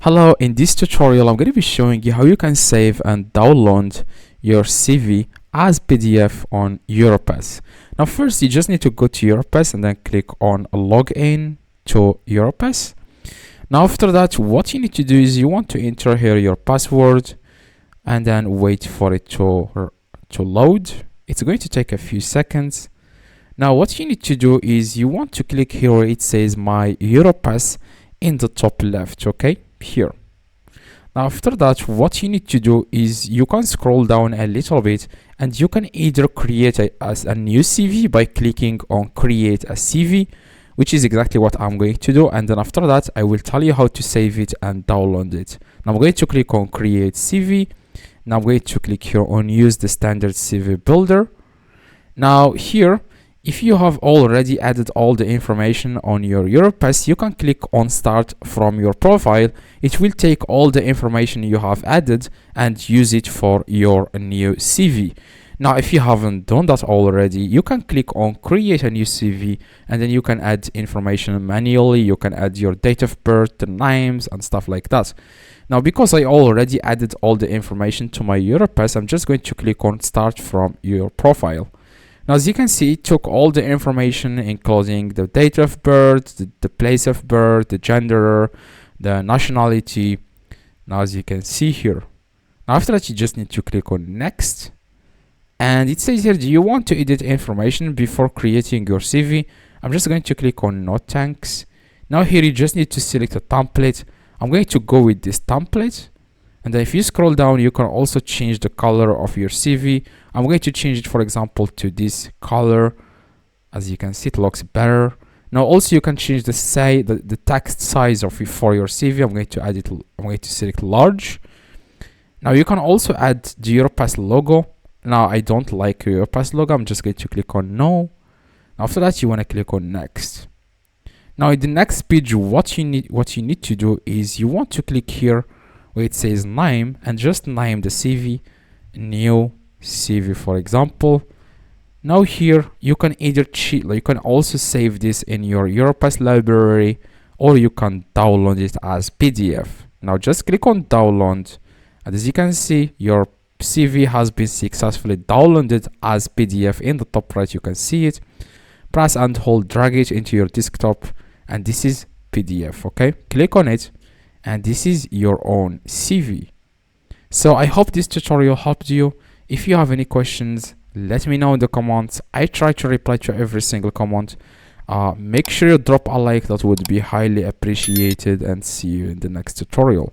Hello, in this tutorial I'm going to be showing you how you can save and download your CV as PDF on Europass. Now first you just need to go to Europass and then click on login to Europass. Now after that, what you need to do is you want to enter here your password and then wait for it to load. It's going to take a few seconds. Now what you need to do is you want to click here where it says my Europass in the top left, okay, here. Now after that, what you need to do is you can scroll down a little bit and you can either create a new CV by clicking on create a CV, which is exactly what I'm going to do, and then after that I will tell you how to save it and download it. Now I'm going to click on create CV. Now I'm going to click here on use the standard CV builder. Now here, if you have already added all the information on your Europass, you can click on start from your profile. It will take all the information you have added and use it for your new CV. Now, if you haven't done that already, you can click on create a new CV and then you can add information manually. You can add your date of birth, the names and stuff like that. Now, because I already added all the information to my Europass, I'm just going to click on start from your profile. Now, as you can see, it took all the information, including the date of birth, the place of birth, the gender, the nationality. Now, as you can see here. Now, after that, you just need to click on next. And it says here, do you want to edit information before creating your CV? I'm just going to click on no thanks. Now here, you just need to select a template. I'm going to go with this template. And then if you scroll down, you can also change the color of your CV. I'm going to change it, for example, to this color. As you can see, it looks better. Now also you can change the text size for your CV. I'm going to add it. I'm going to select large. Now you can also add the Europass logo. Now I don't like Europass logo. I'm just going to click on no. After that, you want to click on next. Now in the next page, what you need to do is you want to click here where it says name and just name the CV new CV, for example. Now here you can either you can also save this in your Europass library or you can download it as PDF. Now just click on download, and as you can see, your CV has been successfully downloaded as PDF. In the top right you can see it. Press and hold, drag it into your desktop, and this is PDF. Okay, click on it and this is your own CV. So I hope this tutorial helped you. If you have any questions, let me know in the comments. I try to reply to every single comment. Make sure you drop a like, that would be highly appreciated, and see you in the next tutorial.